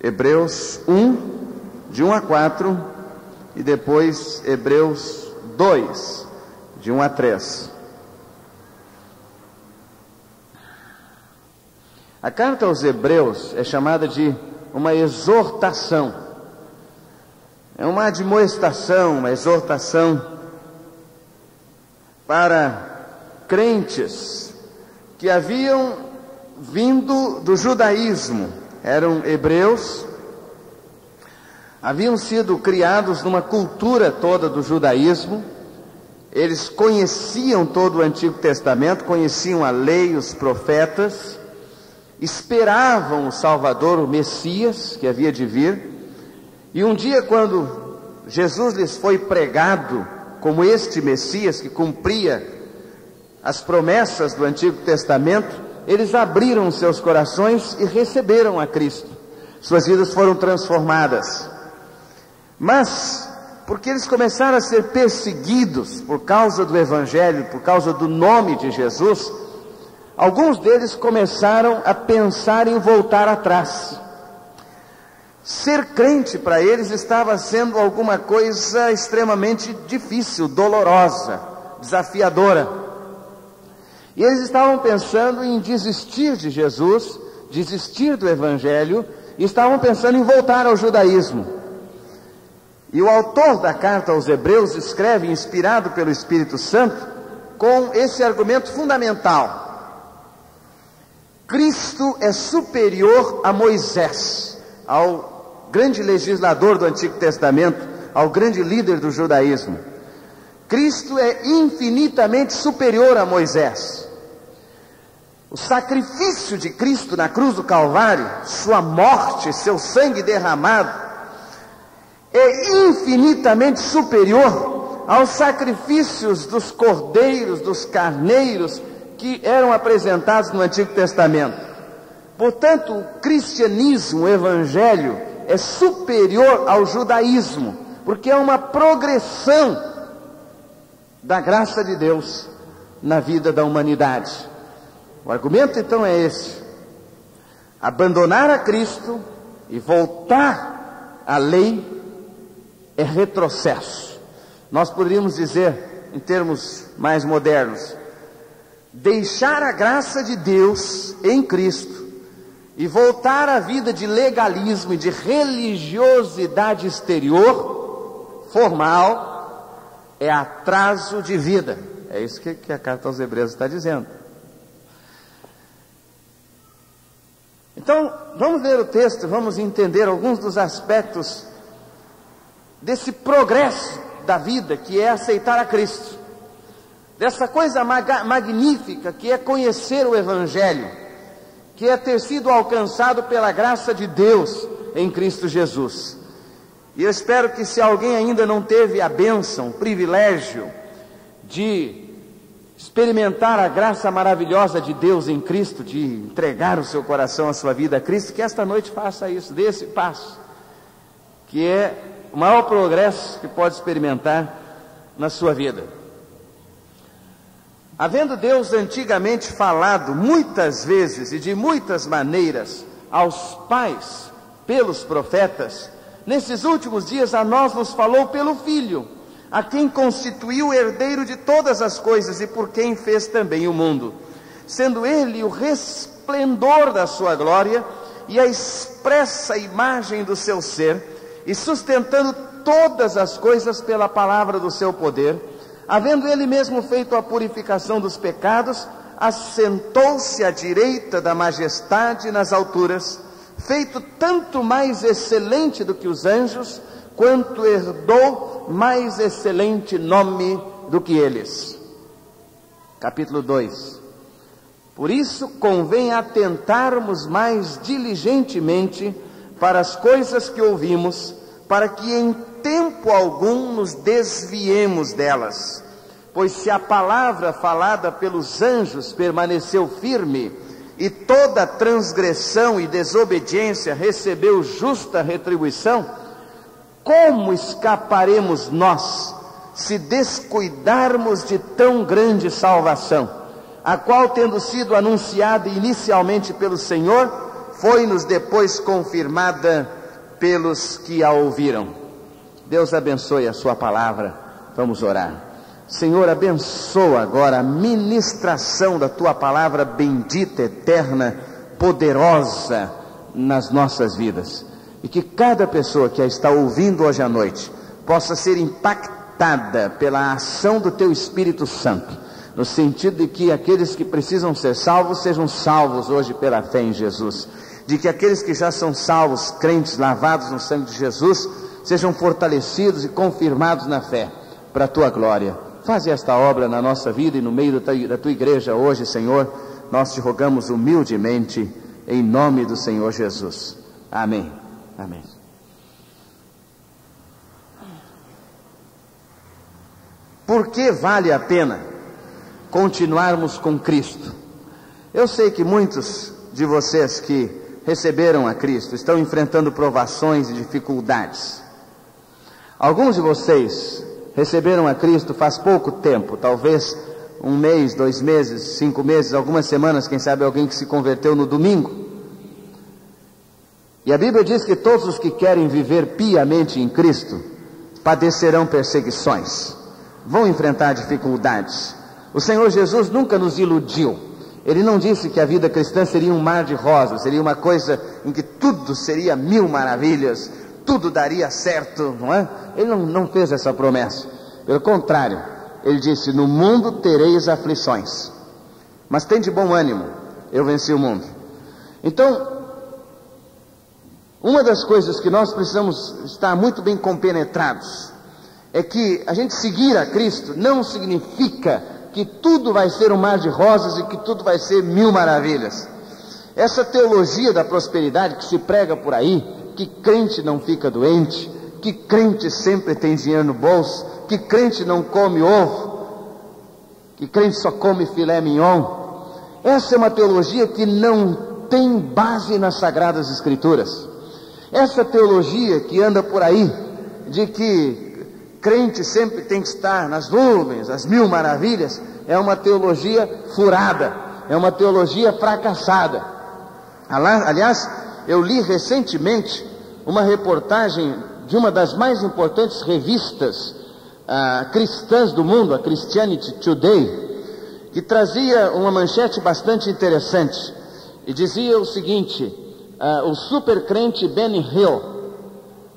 Hebreus 1, de 1 a 4, e depois Hebreus 2, de 1 a 3. A carta aos Hebreus é chamada de uma exortação. É uma admoestação, uma exortação para crentes que haviam vindo do judaísmo. Eram hebreus, haviam sido criados numa cultura toda do judaísmo. Eles conheciam todo o Antigo Testamento, conheciam a lei, os profetas, esperavam o Salvador, o Messias, que havia de vir. E um dia, quando Jesus lhes foi pregado como este Messias que cumpria as promessas do Antigo Testamento, eles abriram seus corações e receberam a Cristo. Suas vidas foram transformadas. Mas, porque eles começaram a ser perseguidos por causa do Evangelho, por causa do nome de Jesus, alguns deles começaram a pensar em voltar atrás. Ser crente para eles estava sendo alguma coisa extremamente difícil, dolorosa, desafiadora. E eles estavam pensando em desistir de Jesus, desistir do Evangelho, e estavam pensando em voltar ao judaísmo. E o autor da carta aos Hebreus escreve, inspirado pelo Espírito Santo, com esse argumento fundamental: Cristo é superior a Moisés, ao grande legislador do Antigo Testamento, ao grande líder do judaísmo. Cristo é infinitamente superior a Moisés. O sacrifício de Cristo na cruz do Calvário, sua morte, seu sangue derramado, é infinitamente superior aos sacrifícios dos cordeiros, dos carneiros que eram apresentados no Antigo Testamento. Portanto, o cristianismo, o evangelho, é superior ao judaísmo, porque é uma progressão da graça de Deus na vida da humanidade. O argumento então é esse: abandonar a Cristo e voltar à lei é retrocesso. Nós poderíamos dizer, em termos mais modernos, deixar a graça de Deus em Cristo e voltar à vida de legalismo e de religiosidade exterior, formal, é atraso de vida. É isso que a carta aos Hebreus está dizendo. Então, vamos ler o texto, vamos entender alguns dos aspectos desse progresso da vida que é aceitar a Cristo, dessa coisa magnífica que é conhecer o Evangelho, que é ter sido alcançado pela graça de Deus em Cristo Jesus. E eu espero que, se alguém ainda não teve a bênção, o privilégio de experimentar a graça maravilhosa de Deus em Cristo, de entregar o seu coração, a sua vida a Cristo, que esta noite faça isso, dê esse passo, que é o maior progresso que pode experimentar na sua vida. Havendo Deus antigamente falado muitas vezes e de muitas maneiras aos pais pelos profetas, nesses últimos dias a nós nos falou pelo Filho, a quem constituiu o herdeiro de todas as coisas e por quem fez também o mundo, sendo ele o resplendor da sua glória e a expressa imagem do seu ser, e sustentando todas as coisas pela palavra do seu poder, havendo ele mesmo feito a purificação dos pecados, assentou-se à direita da majestade nas alturas, feito tanto mais excelente do que os anjos, quanto herdou mais excelente nome do que eles. Capítulo 2. Por isso convém atentarmos mais diligentemente para as coisas que ouvimos, para que em tempo algum nos desviemos delas. Pois se a palavra falada pelos anjos permaneceu firme, e toda transgressão e desobediência recebeu justa retribuição, como escaparemos nós, se descuidarmos de tão grande salvação, a qual, tendo sido anunciada inicialmente pelo Senhor, foi-nos depois confirmada pelos que a ouviram. Deus abençoe a sua palavra. Vamos orar. Senhor, abençoa agora a ministração da tua palavra bendita, eterna, poderosa nas nossas vidas. E que cada pessoa que a está ouvindo hoje à noite possa ser impactada pela ação do teu Espírito Santo, no sentido de que aqueles que precisam ser salvos sejam salvos hoje pela fé em Jesus, de que aqueles que já são salvos, crentes, lavados no sangue de Jesus, sejam fortalecidos e confirmados na fé, para a tua glória. Faz esta obra na nossa vida e no meio da tua igreja hoje, Senhor. Nós te rogamos humildemente, em nome do Senhor Jesus. Amém. Amém. Por que vale a pena continuarmos com Cristo? Eu sei que muitos de vocês que receberam a Cristo estão enfrentando provações e dificuldades. Alguns de vocês receberam a Cristo faz pouco tempo, talvez 1 mês, 2 meses, 5 meses, algumas semanas, quem sabe alguém que se converteu no domingo. E a Bíblia diz que todos os que querem viver piamente em Cristo padecerão perseguições, vão enfrentar dificuldades. O Senhor Jesus nunca nos iludiu. Ele não disse que a vida cristã seria um mar de rosas, seria uma coisa em que tudo seria 1000 maravilhas, tudo daria certo, não é? Ele não fez essa promessa. Pelo contrário, ele disse: no mundo tereis aflições, mas tem de bom ânimo, eu venci o mundo. Então, uma das coisas que nós precisamos estar muito bem compenetrados é que a gente seguir a Cristo não significa que tudo vai ser um mar de rosas e que tudo vai ser 1000 maravilhas. Essa teologia da prosperidade que se prega por aí, que crente não fica doente, que crente sempre tem dinheiro no bolso, que crente não come ovo, que crente só come filé mignon, essa é uma teologia que não tem base nas Sagradas Escrituras. Essa teologia que anda por aí, de que crente sempre tem que estar nas nuvens, as 1000 maravilhas, é uma teologia furada, é uma teologia fracassada. Aliás, eu li recentemente uma reportagem de uma das mais importantes revistas cristãs do mundo, a Christianity Today, que trazia uma manchete bastante interessante e dizia o seguinte: o supercrente Benny Hinn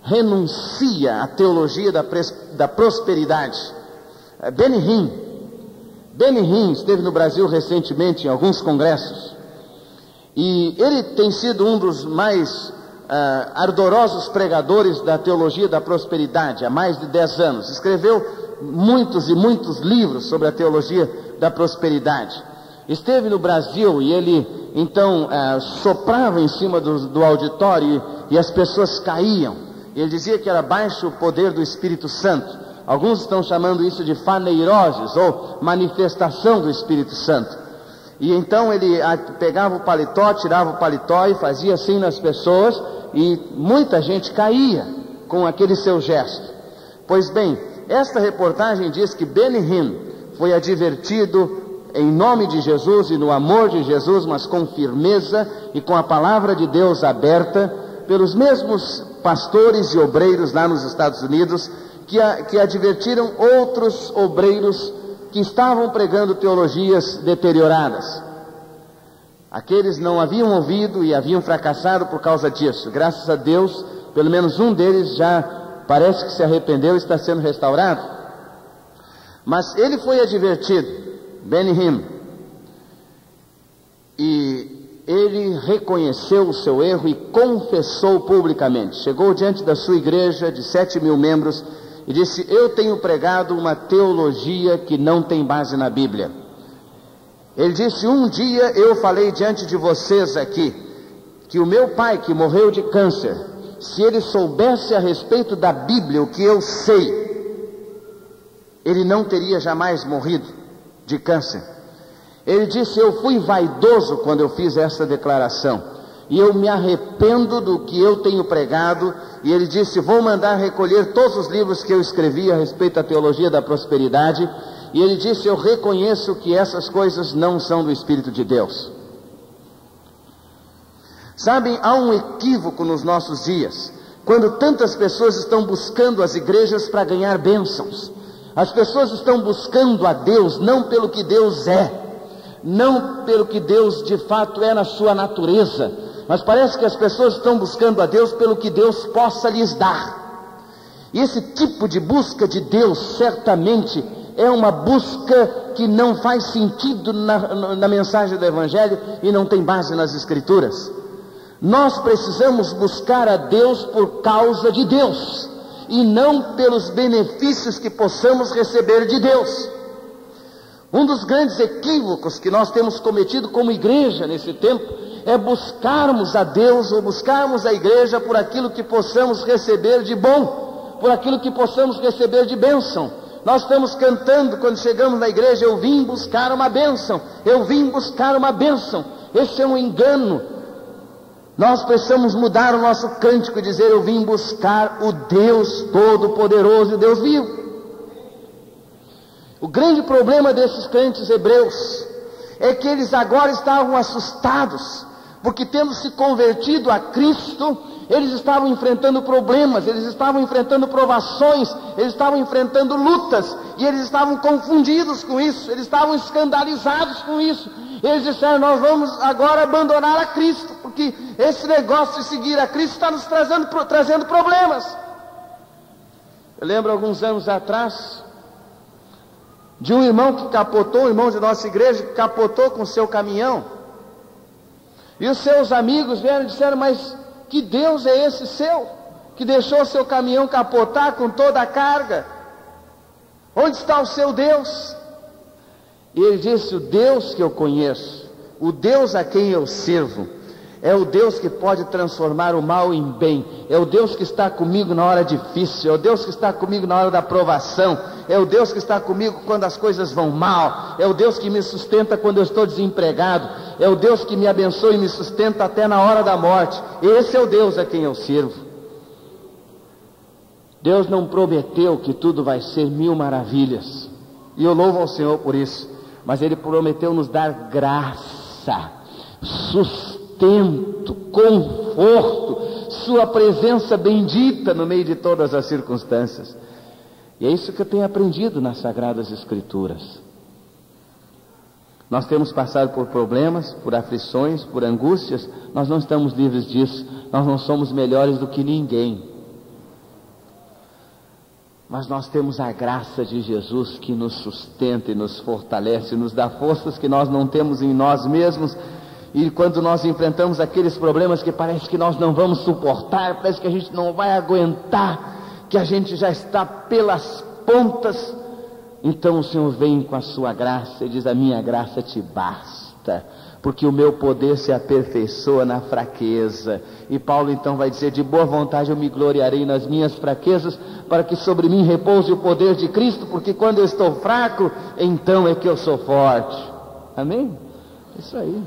renuncia à teologia da prosperidade. Benny Hinn esteve no Brasil recentemente em alguns congressos, e ele tem sido um dos mais ardorosos pregadores da teologia da prosperidade há mais de 10 anos. Escreveu muitos e muitos livros sobre a teologia da prosperidade. Esteve no Brasil e ele então soprava em cima do auditório e as pessoas caíam. Ele dizia que era baixo o poder do Espírito Santo. Alguns estão chamando isso de faneiroses, ou manifestação do Espírito Santo. E então ele pegava o paletó, tirava o paletó e fazia assim nas pessoas, e muita gente caía com aquele seu gesto. Pois bem, esta reportagem diz que Benny Hinn foi advertido em nome de Jesus e no amor de Jesus, mas com firmeza e com a palavra de Deus aberta, pelos mesmos pastores e obreiros lá nos Estados Unidos, que advertiram outros obreiros que estavam pregando teologias deterioradas. Aqueles não haviam ouvido e haviam fracassado por causa disso. Graças a Deus, pelo menos um deles já parece que se arrependeu e está sendo restaurado. Mas ele foi advertido, Benny Hinn, e ele reconheceu o seu erro e confessou publicamente. Chegou diante da sua igreja de 7.000 membros e disse: eu tenho pregado uma teologia que não tem base na Bíblia. Ele disse: um dia eu falei diante de vocês aqui, que o meu pai que morreu de câncer, se ele soubesse a respeito da Bíblia o que eu sei, ele não teria jamais morrido de câncer. Ele disse: eu fui vaidoso quando eu fiz essa declaração, e eu me arrependo do que eu tenho pregado. E ele disse: vou mandar recolher todos os livros que eu escrevi a respeito da teologia da prosperidade. E ele disse: eu reconheço que essas coisas não são do Espírito de Deus. Sabem, há um equívoco nos nossos dias, quando tantas pessoas estão buscando as igrejas para ganhar bênçãos. As pessoas estão buscando a Deus não pelo que Deus é, não pelo que Deus de fato é na sua natureza, mas parece que as pessoas estão buscando a Deus pelo que Deus possa lhes dar. E esse tipo de busca de Deus certamente é uma busca que não faz sentido na mensagem do Evangelho e não tem base nas Escrituras. Nós precisamos buscar a Deus por causa de Deus, e não pelos benefícios que possamos receber de Deus. Um dos grandes equívocos que nós temos cometido como igreja nesse tempo é buscarmos a Deus ou buscarmos a igreja por aquilo que possamos receber de bom, por aquilo que possamos receber de bênção. Nós estamos cantando quando chegamos na igreja: eu vim buscar uma bênção, eu vim buscar uma bênção. Esse é um engano. Nós precisamos mudar o nosso cântico e dizer: eu vim buscar o Deus Todo-Poderoso, o Deus vivo. O grande problema desses crentes hebreus é que eles agora estavam assustados, porque tendo se convertido a Cristo, eles estavam enfrentando problemas, eles estavam enfrentando provações, eles estavam enfrentando lutas, e eles estavam confundidos com isso, eles estavam escandalizados com isso. Eles disseram: nós vamos agora abandonar a Cristo, porque esse negócio de seguir a Cristo está nos trazendo problemas. Eu lembro alguns anos atrás de um irmão que capotou, um irmão de nossa igreja que capotou com seu caminhão, e os seus amigos vieram e disseram: mas que Deus é esse seu, que deixou seu caminhão capotar com toda a carga? Onde está o seu Deus? E ele disse: o Deus que eu conheço, o Deus a quem eu sirvo, é o Deus que pode transformar o mal em bem, é o Deus que está comigo na hora difícil, é o Deus que está comigo na hora da provação, é o Deus que está comigo quando as coisas vão mal, é o Deus que me sustenta quando eu estou desempregado, é o Deus que me abençoa e me sustenta até na hora da morte. Esse é o Deus a quem eu sirvo. Deus não prometeu que tudo vai ser mil maravilhas, e eu louvo ao Senhor por isso, mas Ele prometeu nos dar graça, sustento, conforto, sua presença bendita no meio de todas as circunstâncias. E é isso que eu tenho aprendido nas Sagradas Escrituras. Nós temos passado por problemas, por aflições, por angústias. Nós não estamos livres disso, nós não somos melhores do que ninguém, mas nós temos a graça de Jesus que nos sustenta e nos fortalece, nos dá forças que nós não temos em nós mesmos. E quando nós enfrentamos aqueles problemas que parece que nós não vamos suportar, parece que a gente não vai aguentar, que a gente já está pelas pontas, então o Senhor vem com a sua graça e diz: a minha graça te basta, porque o meu poder se aperfeiçoa na fraqueza. E Paulo então vai dizer: de boa vontade eu me gloriarei nas minhas fraquezas, para que sobre mim repouse o poder de Cristo, porque quando eu estou fraco, então é que eu sou forte. Amém? Isso aí.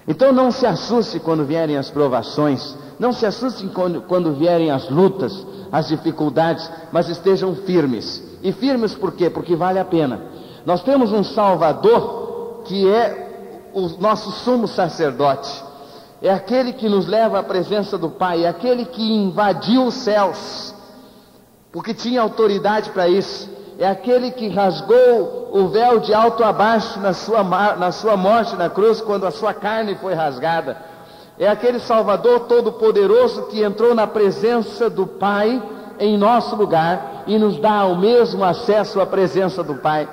Então não se assuste quando vierem as provações, não se assustem quando vierem as lutas, as dificuldades, mas estejam firmes. E firmes por quê? Porque vale a pena. Nós temos um Salvador que é o nosso sumo sacerdote, é aquele que nos leva à presença do Pai, é aquele que invadiu os céus, porque tinha autoridade para isso, é aquele que rasgou o véu de alto a baixo na sua morte na cruz, quando a sua carne foi rasgada. É aquele Salvador todo-poderoso que entrou na presença do Pai em nosso lugar e nos dá o mesmo acesso à presença do Pai.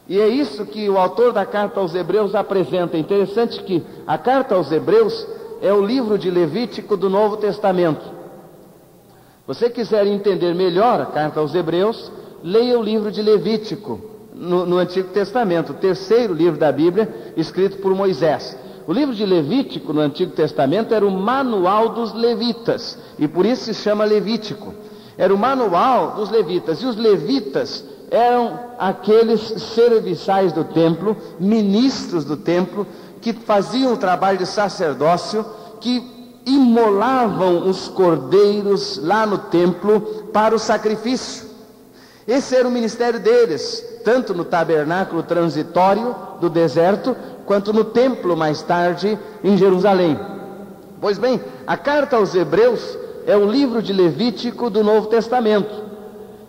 E é isso que o autor da carta aos Hebreus apresenta. É interessante que a carta aos Hebreus é o livro de Levítico do Novo Testamento. Se você quiser entender melhor a carta aos Hebreus, leia o livro de Levítico no Antigo Testamento, o terceiro livro da Bíblia, escrito por Moisés. O livro de Levítico no Antigo Testamento era o manual dos levitas, e por isso se chama Levítico. Era o manual dos levitas, e os levitas eram aqueles serviçais do templo, ministros do templo, que faziam o trabalho de sacerdócio, que imolavam os cordeiros lá no templo para o sacrifício. Esse era o ministério deles, tanto no tabernáculo transitório do deserto, quanto no templo mais tarde em Jerusalém. Pois bem, a carta aos Hebreus é o livro de Levítico do Novo Testamento.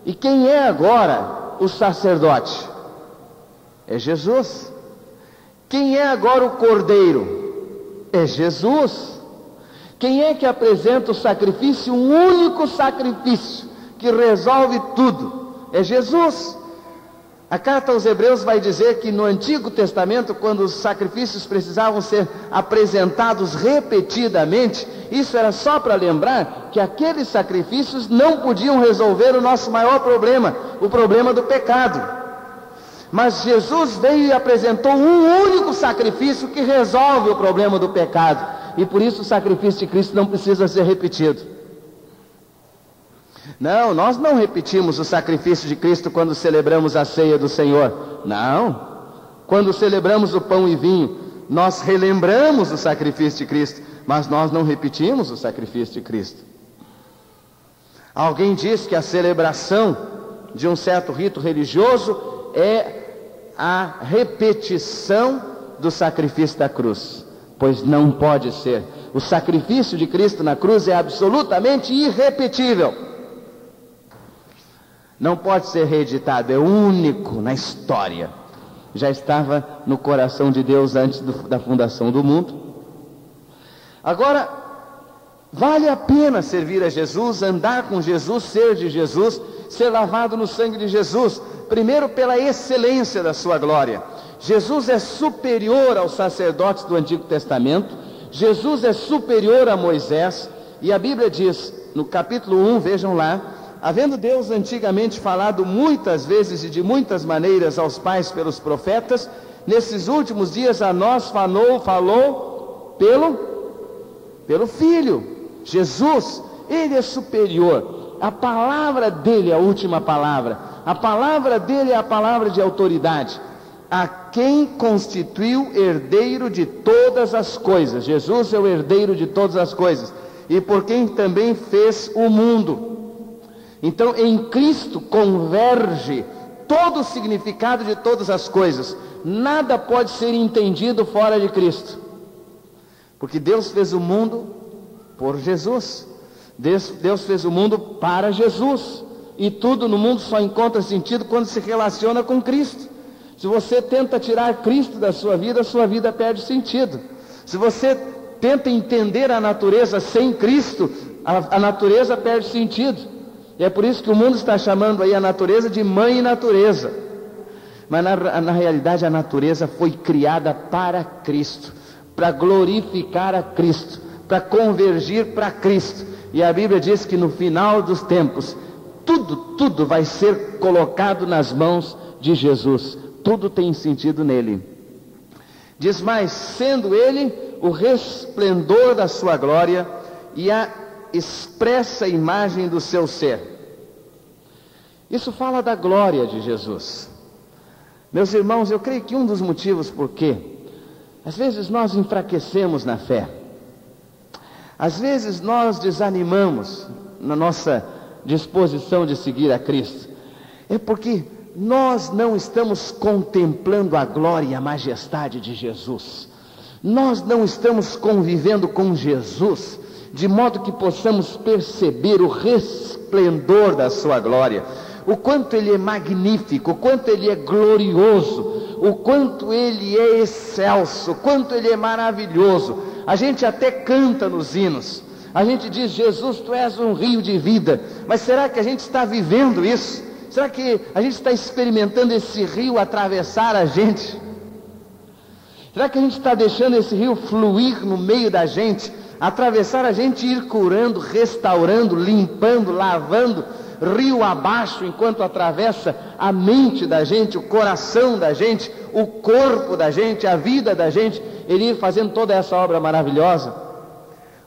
E quem é agora o sacerdote? É Jesus. Quem é agora o Cordeiro? É Jesus. Quem é que apresenta o sacrifício, um único sacrifício que resolve tudo? É Jesus. A carta aos Hebreus vai dizer que no Antigo Testamento, quando os sacrifícios precisavam ser apresentados repetidamente, isso era só para lembrar que aqueles sacrifícios não podiam resolver o nosso maior problema, o problema do pecado. Mas Jesus veio e apresentou um único sacrifício que resolve o problema do pecado, e por isso o sacrifício de Cristo não precisa ser repetido. Não, nós não repetimos o sacrifício de Cristo quando celebramos a ceia do Senhor. Não. Quando celebramos o pão e vinho, nós relembramos o sacrifício de Cristo, mas nós não repetimos o sacrifício de Cristo. Alguém diz que a celebração de um certo rito religioso é a repetição do sacrifício da cruz. Pois não pode ser. O sacrifício de Cristo na cruz é absolutamente irrepetível. Não pode ser reeditado, é único na história. Já estava no coração de Deus antes da fundação do mundo. Agora, vale a pena servir a Jesus, andar com Jesus, ser de Jesus, ser lavado no sangue de Jesus. Primeiro, pela excelência da sua glória. Jesus é superior aos sacerdotes do Antigo Testamento. Jesus é superior a Moisés. E a Bíblia diz, no capítulo 1, vejam lá: havendo Deus antigamente falado muitas vezes e de muitas maneiras aos pais pelos profetas, nesses últimos dias a nós falou pelo Filho, Jesus. Ele é superior, a palavra dele é a última palavra, a palavra dele é a palavra de autoridade, a quem constituiu herdeiro de todas as coisas. Jesus é o herdeiro de todas as coisas, e por quem também fez o mundo. Então, em Cristo converge todo o significado de todas as coisas. Nada pode ser entendido fora de Cristo, porque Deus fez o mundo por Jesus. Deus fez o mundo para Jesus, e tudo no mundo só encontra sentido quando se relaciona com Cristo. Se você tenta tirar Cristo da sua vida perde sentido. Se você tenta entender a natureza sem Cristo, a natureza perde sentido. E é por isso que o mundo está chamando aí a natureza de mãe natureza. Mas na realidade a natureza foi criada para Cristo, para glorificar a Cristo, para convergir para Cristo. E a Bíblia diz que no final dos tempos, tudo vai ser colocado nas mãos de Jesus. Tudo tem sentido nele. Diz mais: sendo ele o resplendor da sua glória e a expressa imagem do seu ser. Isso fala da glória de Jesus. Meus irmãos, eu creio que um dos motivos por que às vezes nós enfraquecemos na fé, às vezes nós desanimamos na nossa disposição de seguir a Cristo, é porque nós não estamos contemplando a glória e a majestade de Jesus. Nós não estamos convivendo com Jesus de modo que possamos perceber o resplendor da sua glória, o quanto ele é magnífico, o quanto ele é glorioso, o quanto ele é excelso, o quanto ele é maravilhoso. A gente até canta nos hinos, a gente diz: Jesus, tu és um rio de vida. Mas será que a gente está vivendo isso? Será que a gente está experimentando esse rio atravessar a gente? Será que a gente está deixando esse rio fluir no meio da gente, atravessar a gente e ir curando, restaurando, limpando, lavando, rio abaixo, enquanto atravessa a mente da gente, o coração da gente, o corpo da gente, a vida da gente, ele ir fazendo toda essa obra maravilhosa?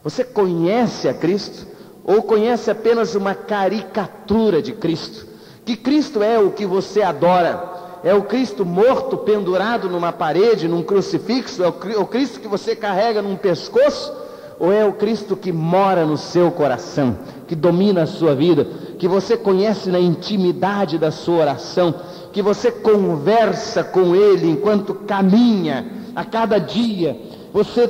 Você conhece a Cristo? Ou conhece apenas uma caricatura de Cristo? Que Cristo é o que você adora? É o Cristo morto, pendurado numa parede, num crucifixo? É o Cristo que você carrega num pescoço? Ou é o Cristo que mora no seu coração, que domina a sua vida, que você conhece na intimidade da sua oração, que você conversa com Ele enquanto caminha a cada dia, você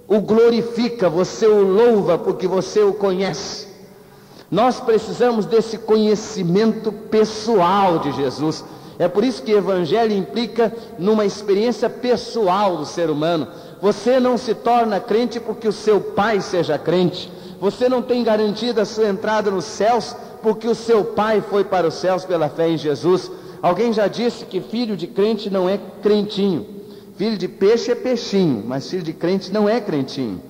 o glorifica, você o louva porque você o conhece. Nós precisamos desse conhecimento pessoal de Jesus. É por isso que o Evangelho implica numa experiência pessoal do ser humano. Você não se torna crente porque o seu pai seja crente. Você não tem garantida a sua entrada nos céus porque o seu pai foi para os céus pela fé em Jesus. Alguém já disse que filho de crente não é crentinho. Filho de peixe é peixinho, mas filho de crente não é crentinho.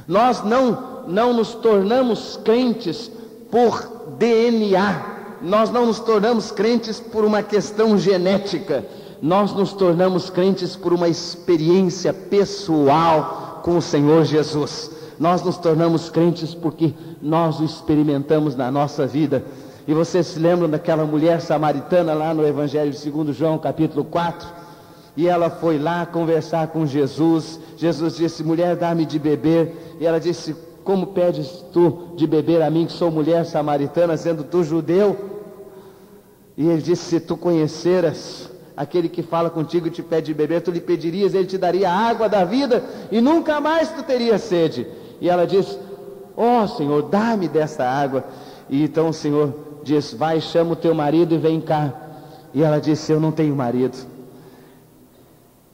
Nós não nos tornamos crentes por DNA. Nós não nos tornamos crentes por uma questão genética. Nós nos tornamos crentes por uma experiência pessoal com o Senhor Jesus. Nós nos tornamos crentes porque nós o experimentamos na nossa vida. E vocês se lembram daquela mulher samaritana lá no Evangelho segundo João, capítulo 4? E ela foi lá conversar com Jesus. Jesus disse: mulher, dá-me de beber. E ela disse: como pedes tu de beber a mim, que sou mulher samaritana, sendo tu judeu? E ele disse: se tu conheceras aquele que fala contigo e te pede de beber, tu lhe pedirias, ele te daria a água da vida e nunca mais tu terias sede. E ela disse: ó Senhor, dá-me dessa água. E então o Senhor disse: vai, chama o teu marido e vem cá. E ela disse: eu não tenho marido.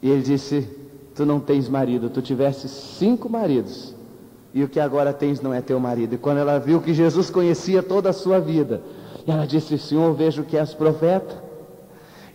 E ele disse: tu não tens marido, tu tiveste 5 maridos, e o que agora tens não é teu marido. E quando ela viu que Jesus conhecia toda a sua vida, ela disse: Senhor, vejo que és profeta.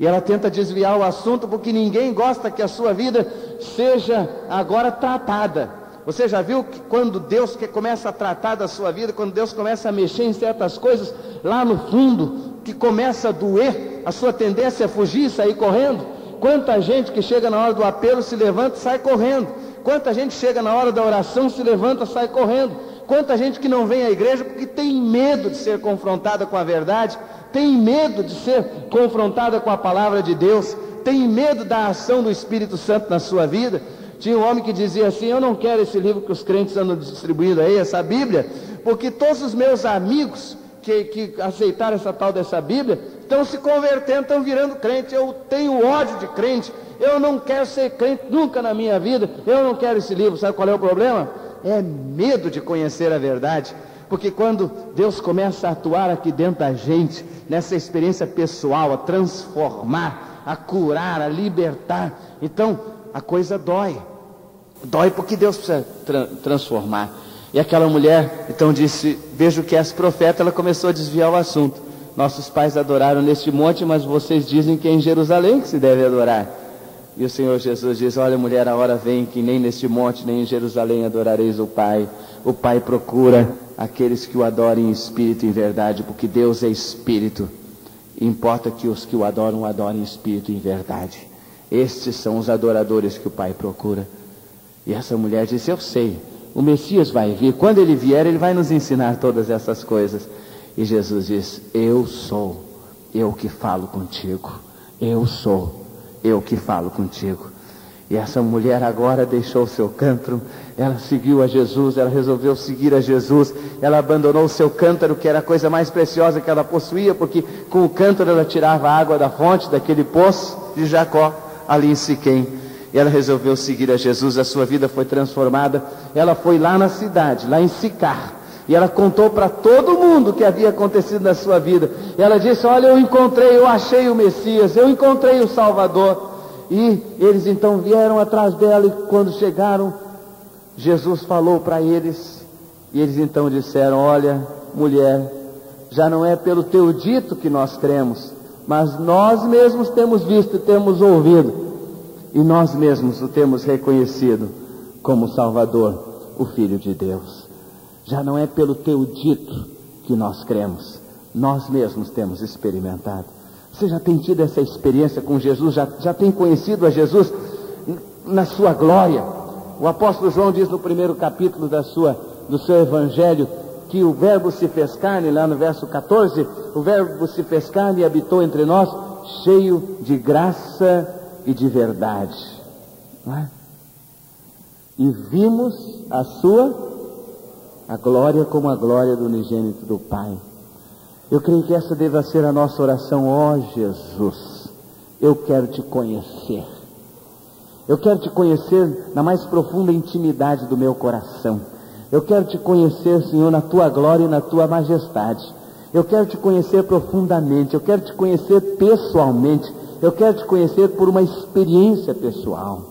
E ela tenta desviar o assunto, porque ninguém gosta que a sua vida seja agora tratada. Você já viu que quando Deus começa a tratar da sua vida, quando Deus começa a mexer em certas coisas, lá no fundo, que começa a doer, a sua tendência é fugir e sair correndo? Quanta gente que chega na hora do apelo se levanta e sai correndo. Quanta gente chega na hora da oração, se levanta e sai correndo. Quanta gente que não vem à igreja porque tem medo de ser confrontada com a verdade, tem medo de ser confrontada com a palavra de Deus, tem medo da ação do Espírito Santo na sua vida. Tinha um homem que dizia assim: eu não quero esse livro que os crentes andam distribuindo aí, essa Bíblia, porque todos os meus amigos que aceitaram essa tal dessa Bíblia estão se convertendo, estão virando crente. Eu tenho ódio de crente, eu não quero ser crente nunca na minha vida, eu não quero esse livro. Sabe qual é o problema? É medo de conhecer a verdade. Porque quando Deus começa a atuar aqui dentro da gente, nessa experiência pessoal, a transformar, a curar, a libertar, então a coisa dói. Dói porque Deus precisa transformar. E aquela mulher então disse: vejo que és profeta. Ela começou a desviar o assunto. Nossos pais adoraram neste monte, mas vocês dizem que é em Jerusalém que se deve adorar. E o Senhor Jesus diz: olha, mulher, a hora vem que nem neste monte, nem em Jerusalém adorareis o Pai. O Pai procura aqueles que o adorem em espírito e em verdade, porque Deus é espírito. Importa que os que o adorem em espírito e em verdade. Estes são os adoradores que o Pai procura. E essa mulher disse: eu sei, o Messias vai vir. Quando ele vier, ele vai nos ensinar todas essas coisas. E Jesus diz: eu sou, eu que falo contigo. Eu sou, eu que falo contigo. E essa mulher agora deixou o seu cântaro, ela seguiu a Jesus, ela resolveu seguir a Jesus, ela abandonou o seu cântaro, que era a coisa mais preciosa que ela possuía, porque com o cântaro ela tirava a água da fonte, daquele poço de Jacó, ali em Siquém. E ela resolveu seguir a Jesus, a sua vida foi transformada. Ela foi lá na cidade, lá em Sicar, e ela contou para todo mundo o que havia acontecido na sua vida. E ela disse: olha, eu achei o Messias, eu encontrei o Salvador. E eles então vieram atrás dela, e quando chegaram, Jesus falou para eles, e eles então disseram: olha, mulher, já não é pelo teu dito que nós cremos, mas nós mesmos temos visto e temos ouvido, e nós mesmos o temos reconhecido como Salvador, o Filho de Deus. Já não é pelo teu dito que nós cremos, nós mesmos temos experimentado. Você já tem tido essa experiência com Jesus? Já tem conhecido a Jesus na sua glória? O apóstolo João diz no primeiro capítulo do seu evangelho que o verbo se fez carne, lá no verso 14, o verbo se fez carne e habitou entre nós, cheio de graça e de verdade. Não é? E vimos a glória como a glória do unigênito do Pai. Eu creio que essa deva ser a nossa oração. Ó Jesus, eu quero te conhecer, Eu quero te conhecer na mais profunda intimidade do meu coração. Eu quero te conhecer, Senhor, na tua glória e na tua majestade. Eu quero te conhecer profundamente. Eu quero te conhecer pessoalmente. Eu quero te conhecer por uma experiência pessoal.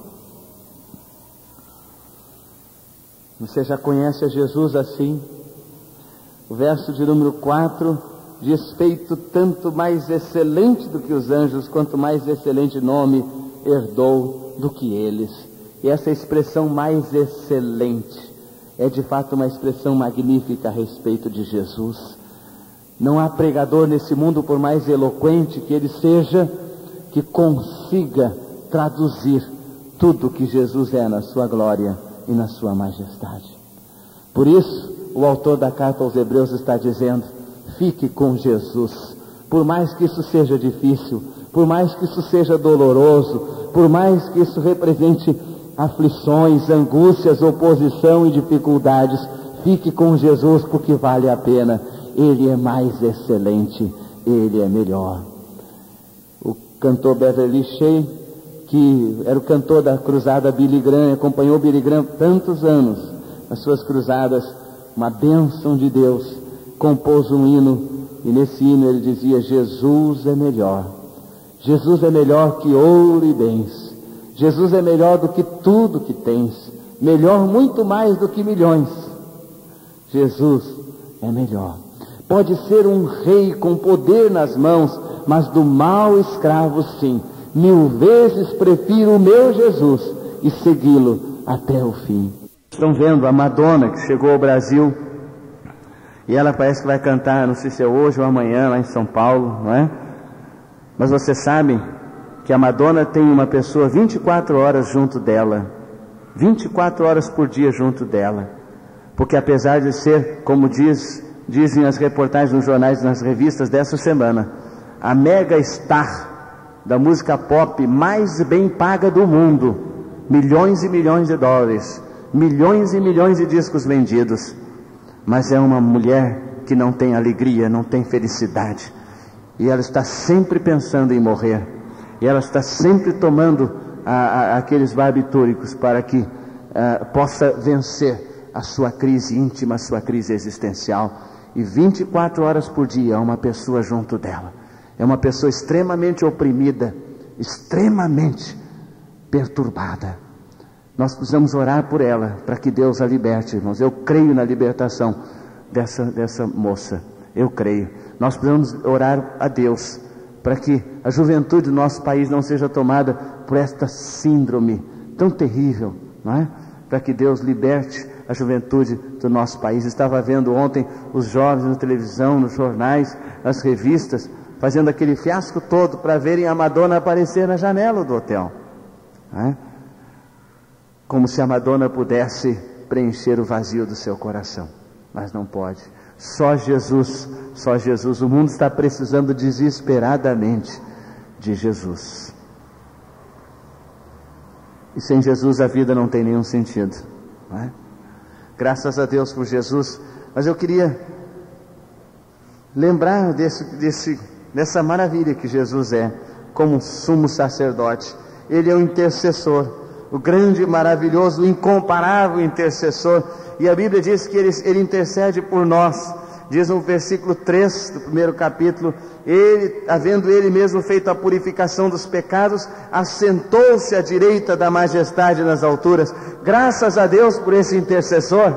Você já conhece a Jesus assim? O verso de número 4 diz: feito tanto mais excelente do que os anjos, quanto mais excelente nome herdou do que eles. E essa expressão mais excelente é de fato uma expressão magnífica a respeito de Jesus. Não há pregador nesse mundo, por mais eloquente que ele seja, que consiga traduzir tudo que Jesus é na sua glória e na sua majestade. Por isso, o autor da carta aos Hebreus está dizendo: fique com Jesus, por mais que isso seja difícil, por mais que isso seja doloroso, por mais que isso represente aflições, angústias, oposição e dificuldades, fique com Jesus, porque vale a pena. Ele é mais excelente, Ele é melhor. O cantor Beverly Shea, que era o cantor da cruzada Billy Graham, acompanhou Billy Graham tantos anos nas suas cruzadas, uma bênção de Deus, compôs um hino, e nesse hino ele dizia: Jesus é melhor. Jesus é melhor que ouro e bens. Jesus é melhor do que tudo que tens, melhor muito mais do que milhões. Jesus é melhor. Pode ser um rei com poder nas mãos, mas do mau escravo sim. 1000 vezes prefiro o meu Jesus e segui-lo até o fim. Estão vendo a Madonna, que chegou ao Brasil, e ela parece que vai cantar, não sei se é hoje ou amanhã, lá em São Paulo, não é? Mas você sabe que a Madonna tem uma pessoa 24 horas junto dela, 24 horas por dia junto dela, porque apesar de ser, como dizem as reportagens nos jornais, nas revistas dessa semana, a mega star da música pop mais bem paga do mundo, milhões e milhões de dólares, milhões e milhões de discos vendidos, mas é uma mulher que não tem alegria, não tem felicidade, e ela está sempre pensando em morrer, e ela está sempre tomando aqueles barbitúricos para que possa vencer a sua crise íntima, a sua crise existencial. E 24 horas por dia há uma pessoa junto dela. É uma pessoa extremamente oprimida, extremamente perturbada. Nós precisamos orar por ela, para que Deus a liberte, irmãos. Eu creio na libertação dessa moça. Eu creio. Nós precisamos orar a Deus, para que a juventude do nosso país não seja tomada por esta síndrome tão terrível, não é? Para que Deus liberte a juventude do nosso país. Estava vendo ontem os jovens na televisão, nos jornais, nas revistas, fazendo aquele fiasco todo para verem a Madonna aparecer na janela do hotel, não é? Como se a Madonna pudesse preencher o vazio do seu coração, mas não pode. Só Jesus, só Jesus. O mundo está precisando desesperadamente de Jesus. E sem Jesus a vida não tem nenhum sentido, não é? Graças a Deus por Jesus. Mas eu queria lembrar dessa maravilha que Jesus é, como um sumo sacerdote. Ele é o intercessor, o grande, maravilhoso, incomparável intercessor. E a Bíblia diz que ele intercede por nós. Diz no versículo 3 do primeiro capítulo: ele, havendo ele mesmo feito a purificação dos pecados, assentou-se à direita da majestade nas alturas. Graças a Deus por esse intercessor.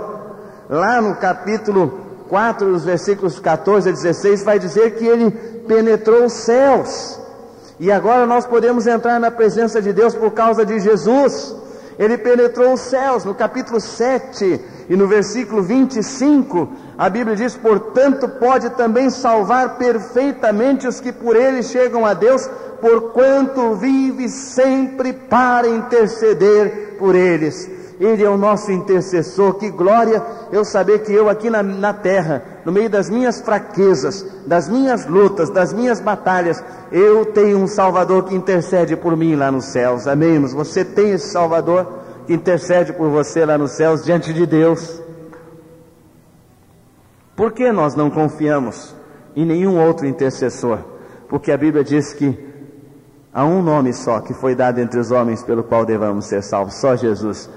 Lá no capítulo 4, nos versículos 14 a 16, vai dizer que ele penetrou os céus. E agora nós podemos entrar na presença de Deus por causa de Jesus. Ele penetrou os céus. No capítulo 7 e no versículo 25, a Bíblia diz: portanto pode também salvar perfeitamente os que por ele chegam a Deus, porquanto vive sempre para interceder por eles. Ele é o nosso intercessor. Que glória eu saber que eu aqui na terra, no meio das minhas fraquezas, das minhas lutas, das minhas batalhas, eu tenho um Salvador que intercede por mim lá nos céus. Amém, irmãos? Você tem esse Salvador que intercede por você lá nos céus, diante de Deus. Por que nós não confiamos em nenhum outro intercessor? Porque a Bíblia diz que Há um nome só que foi dado entre os homens pelo qual devamos ser salvos, só Jesus.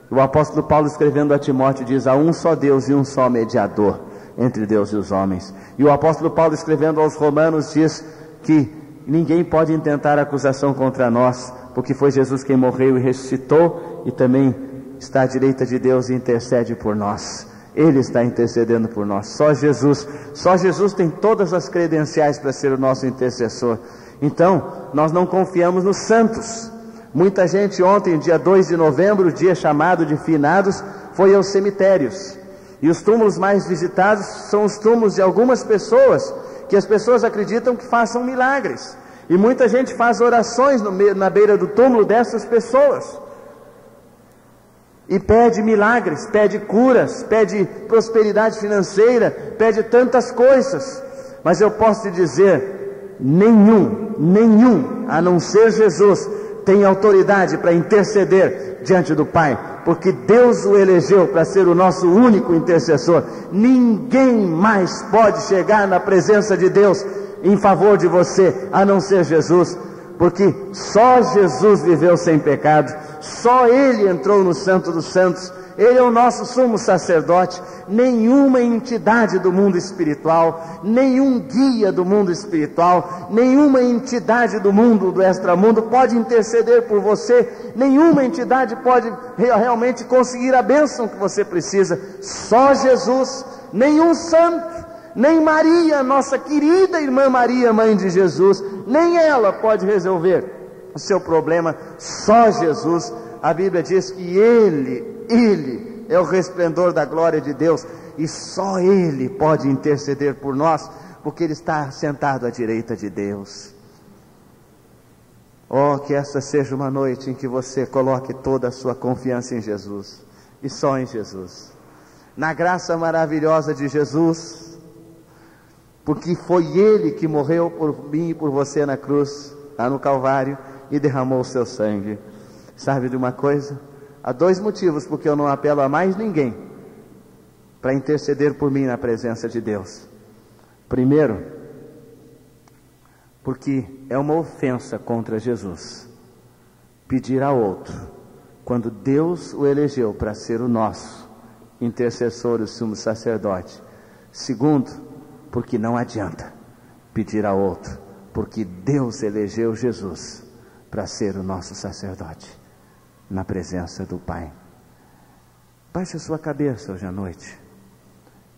O apóstolo Paulo, escrevendo a Timóteo, diz: há um só Deus e um só mediador entre Deus e os homens. E o apóstolo Paulo, escrevendo aos Romanos, diz que ninguém pode intentar acusação contra nós, porque foi Jesus quem morreu e ressuscitou, e também está à direita de Deus e intercede por nós. Ele está intercedendo por nós. Só Jesus tem todas as credenciais para ser o nosso intercessor. Então, nós não confiamos nos santos. Muita gente ontem, dia 2 de novembro, dia chamado de finados, foi aos cemitérios. E os túmulos mais visitados são os túmulos de algumas pessoas, que as pessoas acreditam que façam milagres. E muita gente faz orações na beira do túmulo dessas pessoas. E pede milagres, pede curas, pede prosperidade financeira, pede tantas coisas. Mas eu posso te dizer, nenhum, a não ser Jesus, tem autoridade para interceder diante do Pai, porque Deus o elegeu para ser o nosso único intercessor. Ninguém mais pode chegar na presença de Deus em favor de você, a não ser Jesus, porque só Jesus viveu sem pecado, só Ele entrou no Santo dos Santos, Ele é o nosso sumo sacerdote. Nenhuma entidade do mundo espiritual, nenhum guia do mundo espiritual, nenhuma entidade do mundo, do extramundo, pode interceder por você, nenhuma entidade pode realmente conseguir a bênção que você precisa. Só Jesus, nenhum santo, nem Maria, nossa querida irmã Maria, mãe de Jesus, nem ela pode resolver o seu problema. Só Jesus. A Bíblia diz que Ele é o resplendor da glória de Deus, e só Ele pode interceder por nós, porque Ele está sentado à direita de Deus. Oh, que essa seja uma noite em que você coloque toda a sua confiança em Jesus, e só em Jesus, na graça maravilhosa de Jesus, porque foi Ele que morreu por mim e por você na cruz, lá no Calvário, e derramou o seu sangue. Sabe de uma coisa? Há 2 motivos porque eu não apelo a mais ninguém para interceder por mim na presença de Deus. Primeiro, porque é uma ofensa contra Jesus pedir a outro, quando Deus o elegeu para ser o nosso intercessor, o sumo sacerdote. Segundo, porque não adianta pedir a outro, porque Deus elegeu Jesus para ser o nosso sacerdote na presença do Pai. Baixe a sua cabeça hoje à noite.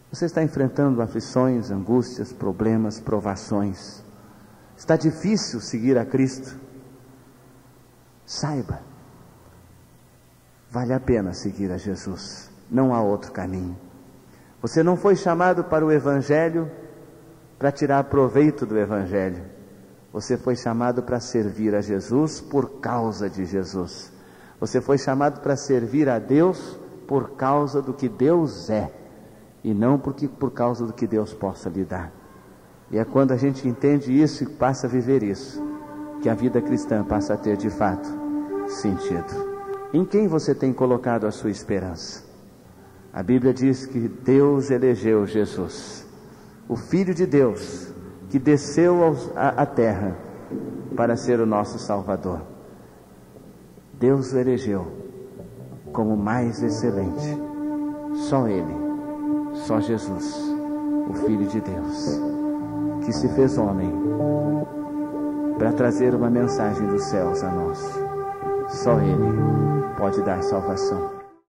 Você está enfrentando aflições, angústias, problemas, provações. Está difícil seguir a Cristo. Saiba, vale a pena seguir a Jesus. Não há outro caminho. Você não foi chamado para o Evangelho para tirar proveito do Evangelho. Você foi chamado para servir a Jesus por causa de Jesus. Você foi chamado para servir a Deus por causa do que Deus é, e não por causa do que Deus possa lhe dar. E é quando a gente entende isso e passa a viver isso, que a vida cristã passa a ter de fato sentido. Em quem você tem colocado a sua esperança? A Bíblia diz que Deus elegeu Jesus, o Filho de Deus, que desceu à terra para ser o nosso Salvador. Deus o elegeu como mais excelente. Só Ele, só Jesus, o Filho de Deus, que se fez homem para trazer uma mensagem dos céus a nós. Só Ele pode dar salvação.